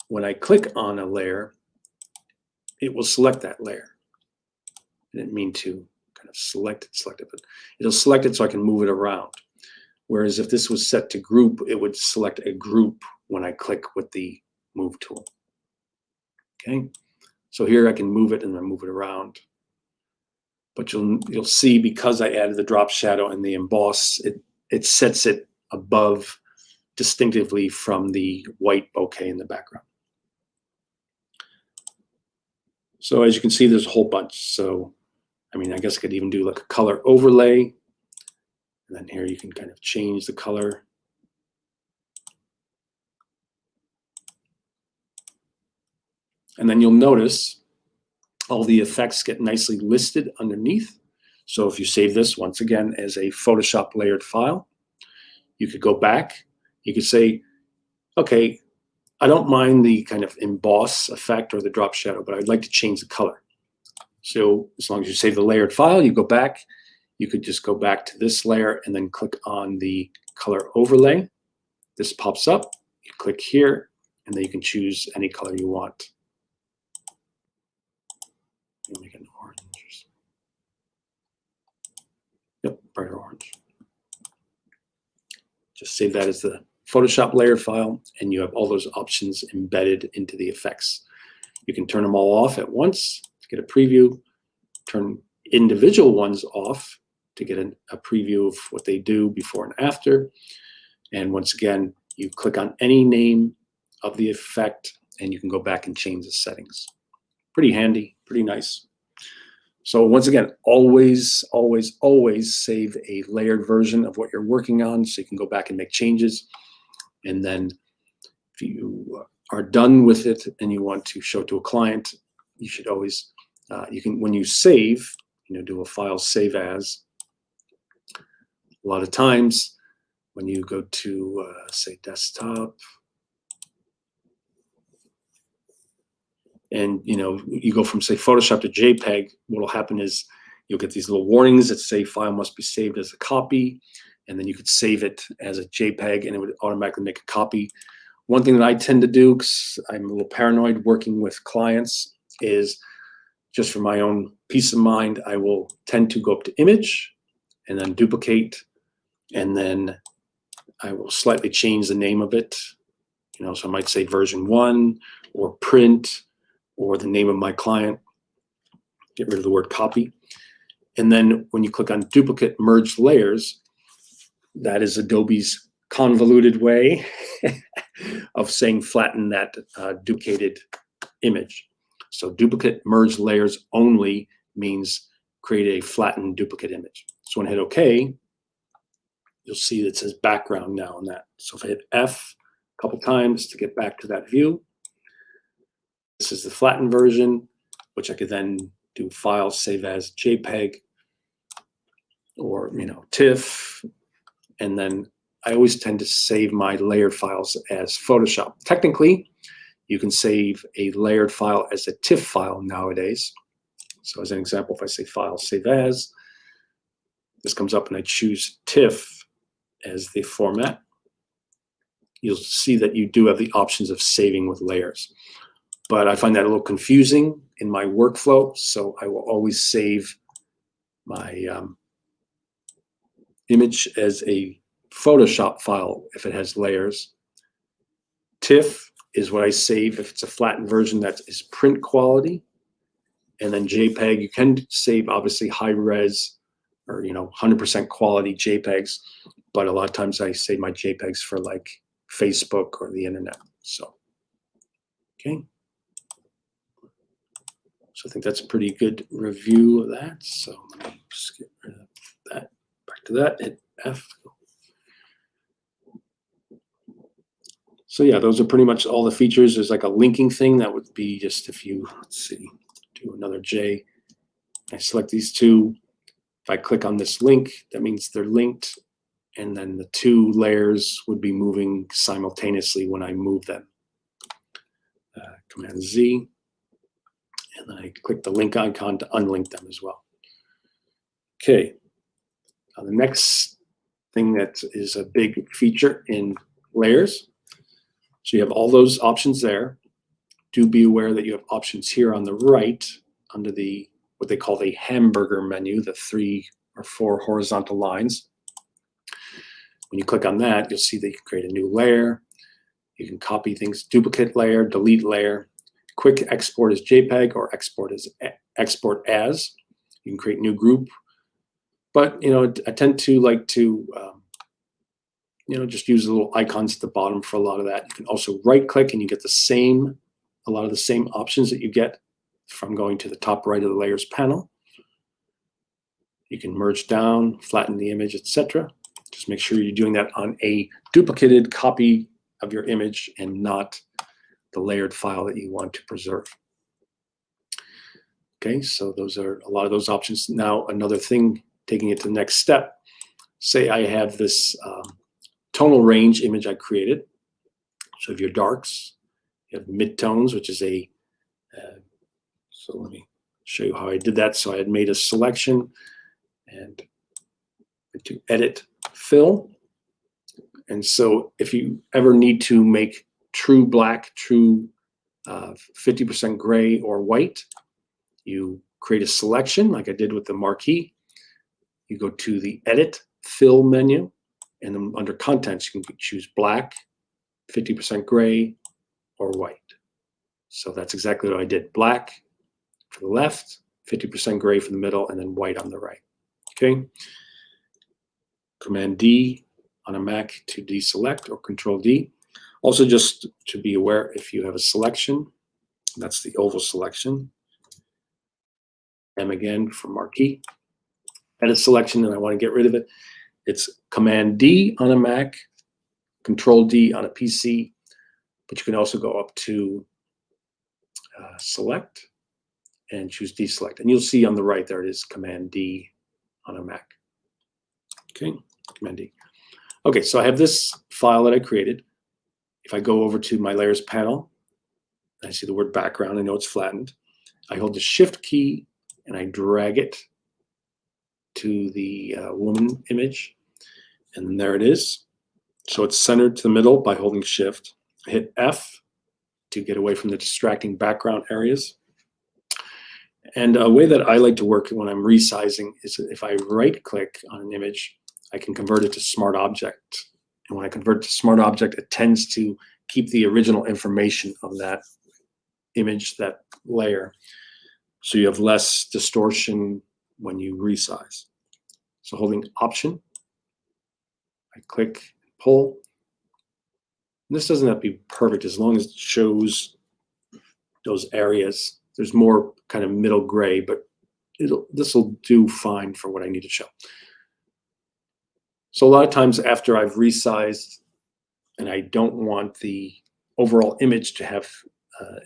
when I click on a layer, it will select that layer. I didn't mean to kind of select it, but it'll select it so I can move it around. Whereas if this was set to group, it would select a group when I click with the move tool. Okay, so here I can move it and then move it around. But you'll see, because I added the drop shadow and the emboss, it sets it above distinctively from the white bokeh in the background. So as you can see, there's a whole bunch. So, I mean, I guess I could even do like a color overlay. And then here you can kind of change the color. And then you'll notice all the effects get nicely listed underneath. So if you save this, once again, as a Photoshop layered file, you could go back. You could say, okay, I don't mind the kind of emboss effect or the drop shadow, but I'd like to change the color. So as long as you save the layered file, you go back. You could just go back to this layer and then click on the color overlay. This pops up. You click here, and then you can choose any color you want. Make an orange. Yep, brighter orange. Just save that as the Photoshop layer file, and you have all those options embedded into the effects. You can turn them all off at once to get a preview, turn individual ones off to get a preview of what they do before and after. And once again, you click on any name of the effect, and you can go back and change the settings. Pretty handy, pretty nice. So once again, always, always, always save a layered version of what you're working on so you can go back and make changes. And then if you are done with it and you want to show it to a client, you should always, you can, when you save, do a file save as. A lot of times when you go to, say, desktop, and you go from, say, Photoshop to JPEG, what will happen is you'll get these little warnings that say file must be saved as a copy, and then you could save it as a JPEG and it would automatically make a copy. One thing that I tend to do, because I'm a little paranoid working with clients, is just for my own peace of mind, I will tend to go up to image and then duplicate, and then I will slightly change the name of it. So I might say version 1 or print, or the name of my client, get rid of the word copy. And then when you click on duplicate merge layers, that is Adobe's convoluted way of saying flatten that duplicated image. So duplicate merge layers only means create a flattened duplicate image. So when I hit OK, you'll see that it says background now on that. So if I hit F a couple times to get back to that view, this is the flattened version, which I could then do file save as JPEG or TIFF, and then I always tend to save my layered files as Photoshop. Technically, you can save a layered file as a TIFF file nowadays. So as an example, if I say file save as, this comes up and I choose TIFF as the format, you'll see that you do have the options of saving with layers. But I find that a little confusing in my workflow, so I will always save my image as a Photoshop file if it has layers. TIFF is what I save if it's a flattened version that is print quality. And then JPEG, you can save obviously high res or 100% quality JPEGs, but a lot of times I save my JPEGs for like Facebook or the internet. So, okay. So I think that's a pretty good review of that. So let me just get rid of that. Back to that, hit F. So yeah, those are pretty much all the features. There's like a linking thing that would be just if you, let's see, do another J. I select these two. If I click on this link, that means they're linked. And then the two layers would be moving simultaneously when I move them. Command Z. And then I click the link icon to unlink them as well. Okay. Now the next thing that is a big feature in layers. So you have all those options there. Do be aware that you have options here on the right under the what they call the hamburger menu, the 3 or 4 horizontal lines. When you click on that, you'll see that you can create a new layer. You can copy things, duplicate layer, delete layer, quick export as JPEG or export as. You can create new group. But I tend to like to just use the little icons at the bottom for a lot of that. You can also right click and you get a lot of the same options that you get from going to the top right of the layers panel. You can merge down, flatten the image, etc. Just make sure you're doing that on a duplicated copy of your image and not the layered file that you want to preserve. Okay, so those are a lot of those options. Now, another thing, taking it to the next step, say I have this tonal range image I created. So if your darks, you have midtones, which is so let me show you how I did that. So I had made a selection and to edit fill. And so if you ever need to make true black, true 50% gray or white, you create a selection like I did with the marquee. You go to the edit fill menu, and then under contents, you can choose black, 50% gray, or white. So that's exactly what I did. Black for the left, 50% gray for the middle, and then white on the right. Okay. Command D on a Mac to deselect, or Control D. Also, just to be aware, if you have a selection, that's the oval selection. M again for marquee. Edit selection, and I want to get rid of it. It's Command D on a Mac, Control D on a PC, but you can also go up to select and choose deselect. And you'll see on the right there it is Command D on a Mac. Okay, Command D. Okay, so I have this file that I created. If I go over to my layers panel, I see the word background. I know it's flattened. I hold the Shift key and I drag it to the woman image, and there it is. So it's centered to the middle by holding Shift. I hit F to get away from the distracting background areas. And a way that I like to work when I'm resizing is if I right-click on an image, I can convert it to Smart Object. And when I convert to Smart Object, it tends to keep the original information of that image, that layer. So you have less distortion when you resize. So holding Option, I click, pull. And this doesn't have to be perfect as long as it shows those areas. There's more kind of middle gray, but this will do fine for what I need to show. So a lot of times after I've resized and I don't want the overall image to have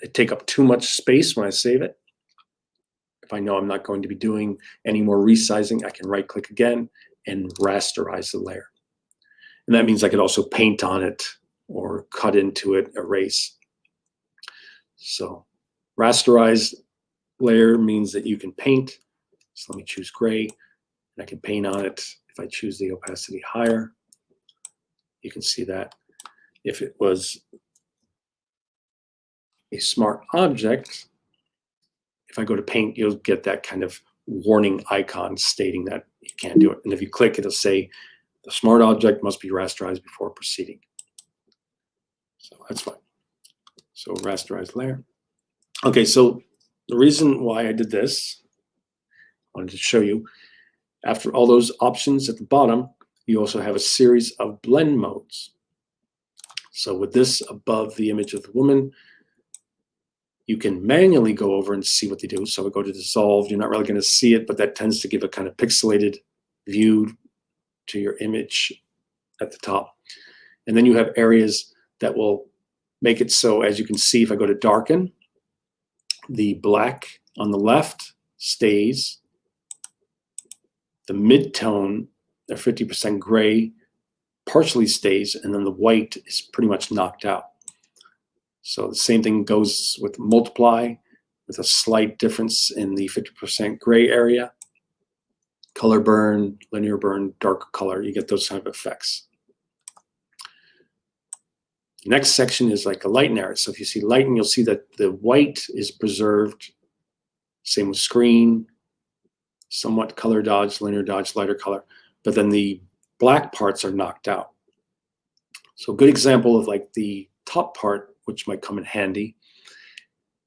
it take up too much space when I save it, if I know I'm not going to be doing any more resizing, I can right click again and rasterize the layer. And that means I could also paint on it or cut into it, erase. So rasterize layer means that you can paint. So let me choose gray, and I can paint on it. If I choose the opacity higher, you can see that. If it was a smart object, if I go to paint, you'll get that kind of warning icon stating that you can't do it. And if you click, it'll say the smart object must be rasterized before proceeding. So that's fine. So rasterize layer. Okay, so the reason why I did this, I wanted to show you, After all those options at the bottom, you also have a series of blend modes. So with this above the image of the woman, you can manually go over and see what they do. So we go to dissolve. You're not really going to see it, but that tends to give a kind of pixelated view to your image at the top. And then you have areas that will make it so, as you can see, if I go to darken, the black on the left stays. The mid-tone, the 50% gray, partially stays, and then the white is pretty much knocked out. So the same thing goes with multiply, with a slight difference in the 50% gray area. Color burn, linear burn, dark color, you get those kind of effects. Next section is like a lighten area. So if you see lighten, you'll see that the white is preserved. Same with screen, somewhat color dodge, linear dodge, lighter color, but then the black parts are knocked out. So a good example of like the top part, which might come in handy,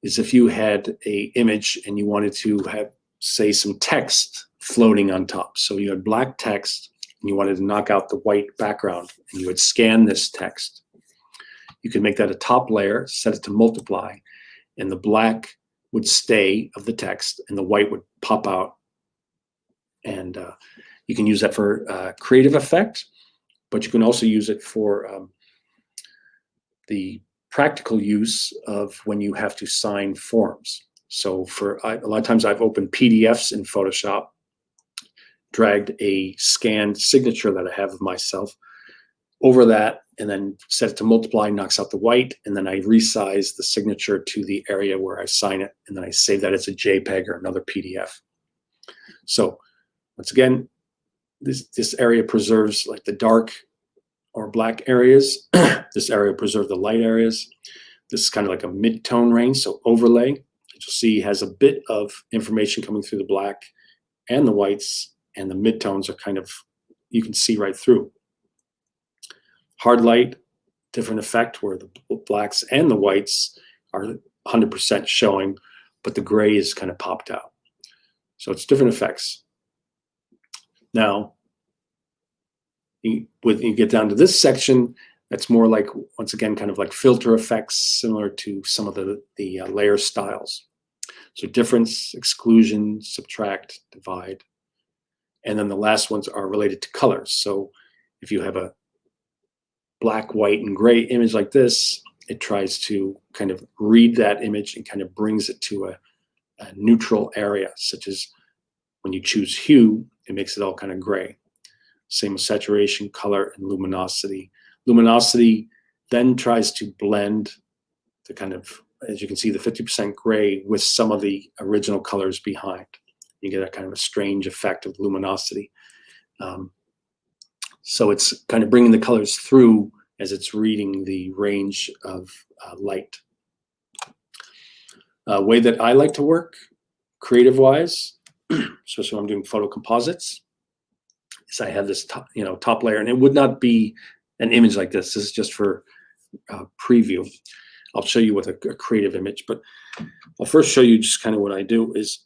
is if you had a image and you wanted to have, say, some text floating on top. So you had black text and you wanted to knock out the white background, and you would scan this text. You can make that a top layer, set it to multiply, and the black would stay of the text and the white would pop out. And you can use that for creative effect, but you can also use it for the practical use of when you have to sign forms. So for a lot of times I've opened PDFs in Photoshop, dragged a scanned signature that I have of myself over that, and then set it to multiply, knocks out the white, and then I resize the signature to the area where I sign it, and then I save that as a JPEG or another PDF. So once again, this area preserves like the dark or black areas. This area preserves the light areas. This is kind of like a mid-tone range, so overlay. You'll see has a bit of information coming through the black and the whites, and the mid-tones are kind of, you can see right through. Hard light, different effect where the blacks and the whites are 100% showing, but the gray is kind of popped out. So it's different effects. Now, when you get down to this section, that's more like, once again, kind of like filter effects, similar to some of the layer styles. So difference, exclusion, subtract, divide. And then the last ones are related to colors. So if you have a black, white, and gray image like this, it tries to kind of read that image and kind of brings it to a neutral area, such as when you choose hue, it makes it all kind of gray. Same with saturation, color, and luminosity. Luminosity then tries to blend the kind of, as you can see, the 50% gray with some of the original colors behind. You get a kind of a strange effect of luminosity. So it's kind of bringing the colors through as it's reading the range of light. Way that I like to work, creative-wise, especially when I'm doing photo composites, is I have this top layer, and it would not be an image like this. This is just for preview. I'll show you with a creative image, but I'll first show you just kind of what I do is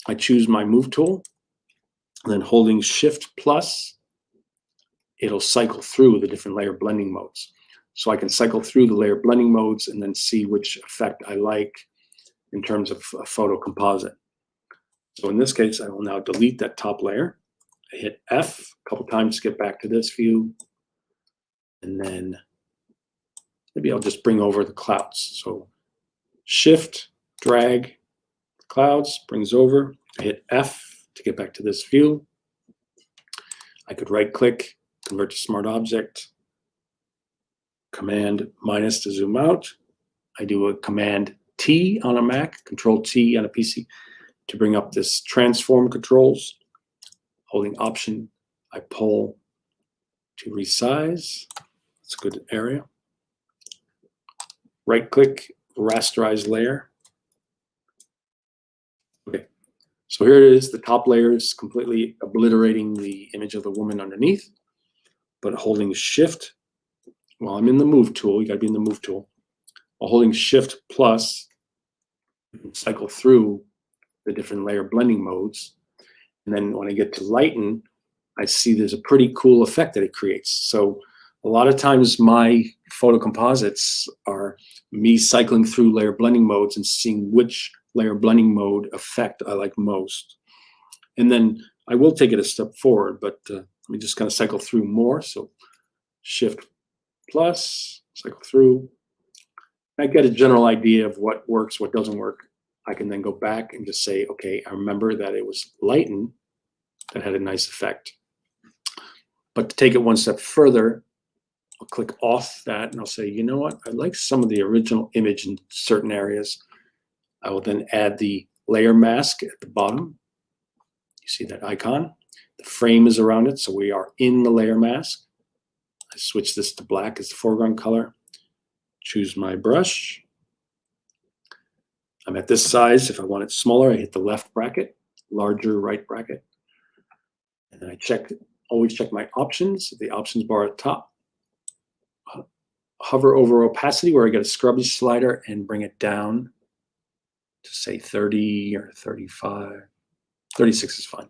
I choose my move tool, and then holding Shift plus, it'll cycle through the different layer blending modes. So I can cycle through the layer blending modes and then see which effect I like in terms of a photo composite. So in this case, I will now delete that top layer. I hit F a couple times to get back to this view. And then maybe I'll just bring over the clouds. So Shift, drag the clouds, brings over. I hit F to get back to this view. I could right click, convert to smart object, Command minus to zoom out. I do a Command T on a Mac, Control T on a PC to bring up this transform controls. Holding Option, I pull to resize. That's a good area. Right click, rasterize layer. Okay, so here it is. The top layer is completely obliterating the image of the woman underneath, but holding Shift while I'm in the move tool, you gotta be in the move tool. While holding Shift plus, you can cycle through the different layer blending modes, And then when I get to lighten, I see there's a pretty cool effect that it creates. So a lot of times my photo composites are me cycling through layer blending modes and seeing which layer blending mode effect I like most. And then I will take it a step forward, but let me just kind of cycle through more. So Shift plus, cycle through. I get a general idea of what works, what doesn't work. I can then go back and just say, okay, I remember that it was lighten that had a nice effect. But to take it one step further, I'll click off that and I'll say, you know what? I like some of the original image in certain areas. I will then add the layer mask at the bottom. You see that icon? The frame is around it, so we are in the layer mask. I switch this to black as the foreground color. Choose my brush. I'm at this size. If I want it smaller, I hit the left bracket, larger right bracket. And then I always check my options, the options bar at the top. Hover over opacity where I get a scrubby slider and bring it down to say 30 or 35. 36 is fine.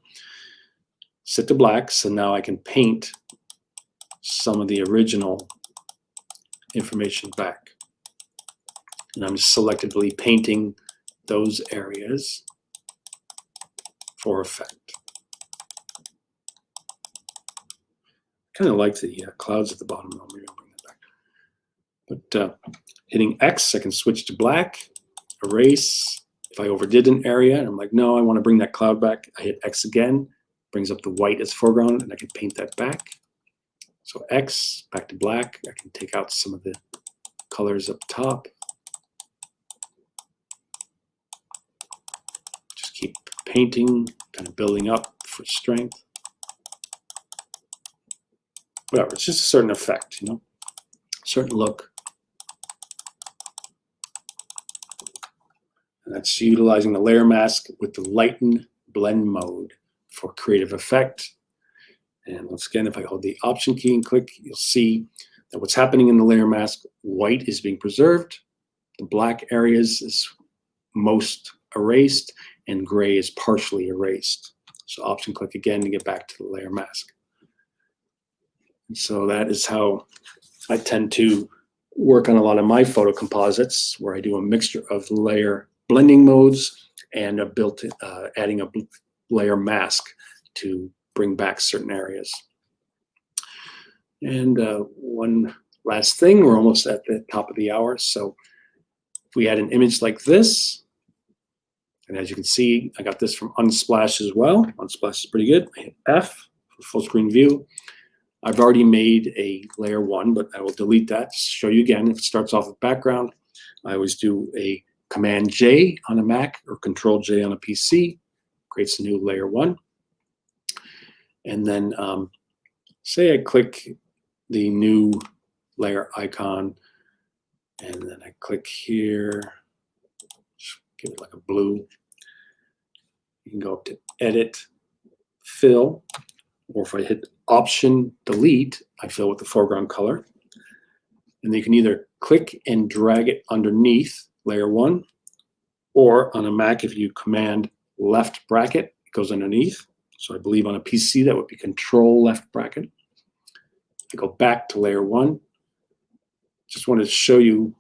Set to black, so now I can paint some of the original information back. And I'm just selectively painting those areas for effect. Kind of like the clouds at the bottom. Maybe I'll bring that back. But hitting X, I can switch to black, erase. If I overdid an area, and I'm like, no, I want to bring that cloud back, I hit X again, brings up the white as foreground, and I can paint that back. So X, back to black. I can take out some of the colors up top. Just keep painting, kind of building up for strength. Whatever, it's just a certain effect, you know, certain look. And that's utilizing the layer mask with the lighten blend mode for creative effect. And once again, if I hold the option key and click, you'll see that what's happening in the layer mask, white is being preserved, the black areas is most erased, and gray is partially erased. So option click again to get back to the layer mask. And so that is how I tend to work on a lot of my photo composites, where I do a mixture of layer blending modes and adding a layer mask to bring back certain areas. And one last thing, we're almost at the top of the hour. So if we had an image like this, and as you can see, I got this from Unsplash as well. Unsplash is pretty good. I hit F for full screen view. I've already made a layer 1, but I will delete that to show you again. If it starts off with background, I always do a Command J on a Mac or Control J on a PC, creates a new layer 1. And then say I click the new layer icon, and then I click here, just give it like a blue. You can go up to Edit, Fill, or if I hit Option Delete, I fill with the foreground color. And then you can either click and drag it underneath layer 1, or on a Mac, if you Command left bracket, it goes underneath. So I believe on a PC that would be Control left bracket. I go back to layer 1. Just wanted to show you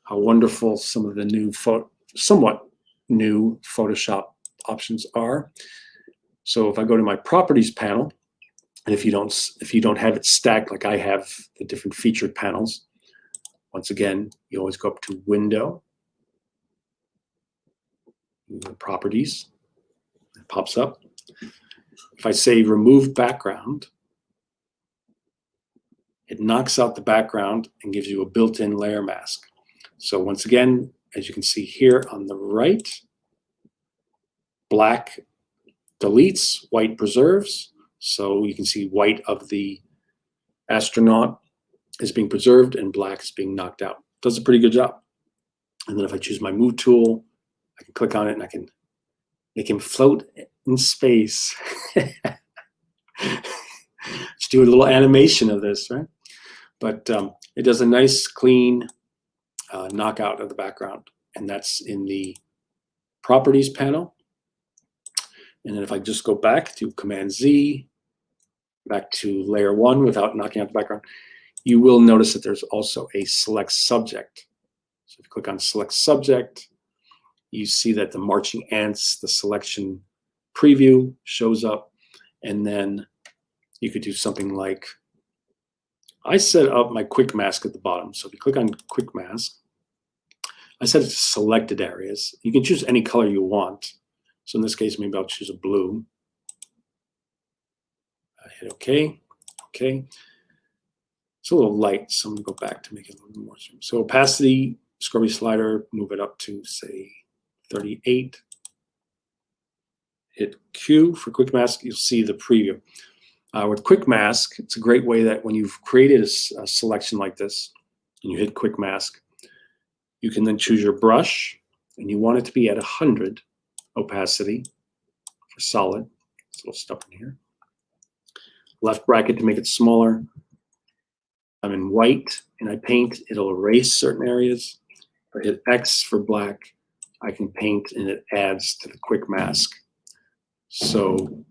how wonderful some of the new, somewhat new Photoshop options are. So if I go to my Properties panel, and if you don't have it stacked like I have the different featured panels, once again, you always go up to Window, Properties, it pops up. If I say Remove Background, it knocks out the background and gives you a built-in layer mask. So once again, as you can see here on the right, black deletes, white preserves. So you can see white of the astronaut is being preserved and black is being knocked out. Does a pretty good job. And then if I choose my move tool, I can click on it and I can make him float in space. Let's do a little animation of this, right? But it does a nice clean knockout of the background, and that's in the Properties panel. And then if I just go back to Command Z, back to layer 1 without knocking out the background, you will notice that there's also a select subject. So if you click on select subject, you see that the marching ants, the selection preview shows up. And then you could do something like, I set up my quick mask at the bottom. So if you click on quick mask, I set it to selected areas. You can choose any color you want. So in this case, maybe I'll choose a blue. I hit OK. OK. It's a little light, so I'm going to go back to make it a little more zoom. So opacity, scrubby slider, move it up to, say, 38. Hit Q for quick mask. You'll see the preview. With quick mask, it's a great way that when you've created a selection like this, and you hit quick mask, you can then choose your brush, and you want it to be at 100 opacity for solid. There's a little stuff in here. Left bracket to make it smaller. I'm in white and I paint, it'll erase certain areas. If I hit X for black, I can paint and it adds to the quick mask. So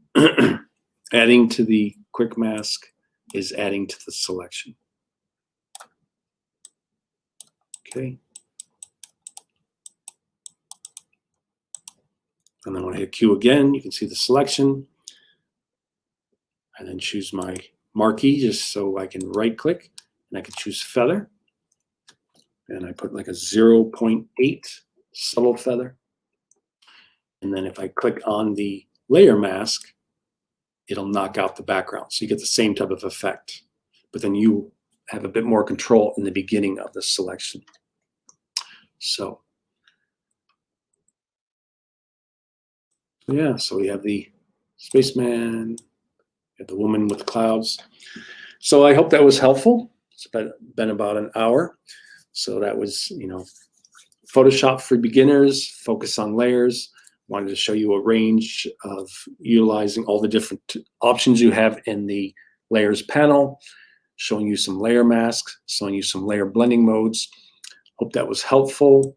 adding to the quick mask is adding to the selection. Okay. And then when I hit Q again, you can see the selection. And then choose my marquee just so I can right click and I can choose feather. And I put like a 0.8 subtle feather. And then if I click on the layer mask, it'll knock out the background. So you get the same type of effect, but then you have a bit more control in the beginning of the selection. So yeah, so we have the spaceman, the woman with the clouds. So I hope that was helpful. It's been about an hour. So that was, Photoshop for beginners, focus on layers. Wanted to show you a range of utilizing all the different options you have in the layers panel, showing you some layer masks, showing you some layer blending modes. Hope that was helpful.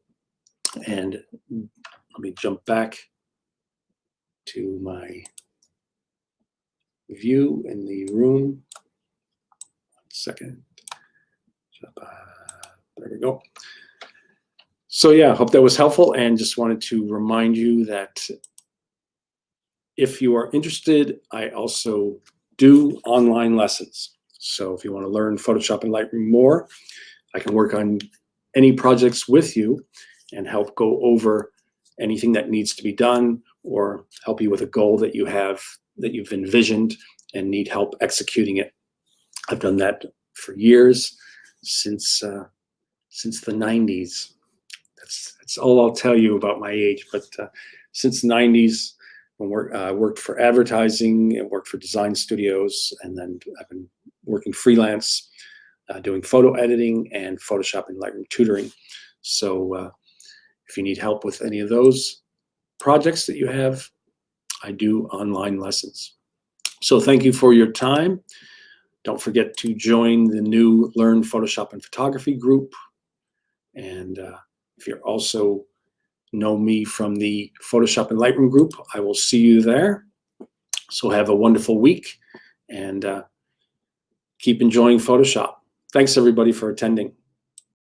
And let me jump back to my view in the room. 1 second. There we go. So yeah, hope that was helpful, and just wanted to remind you that if you are interested, I also do online lessons. So if you want to learn Photoshop and Lightroom more, I can work on any projects with you and help go over anything that needs to be done, or help you with a goal that you have, that you've envisioned and need help executing it. I've done that for years, since the 90s. That's all I'll tell you about my age, but since the 90s, I worked for advertising and worked for design studios, and then I've been working freelance, doing photo editing and Photoshop and Lightroom tutoring. So if you need help with any of those projects that you have, I do online lessons. So thank you for your time. Don't forget to join the new Learn Photoshop and Photography group. And if you're also know me from the Photoshop and Lightroom group, I will see you there. So have a wonderful week and keep enjoying Photoshop. Thanks everybody for attending.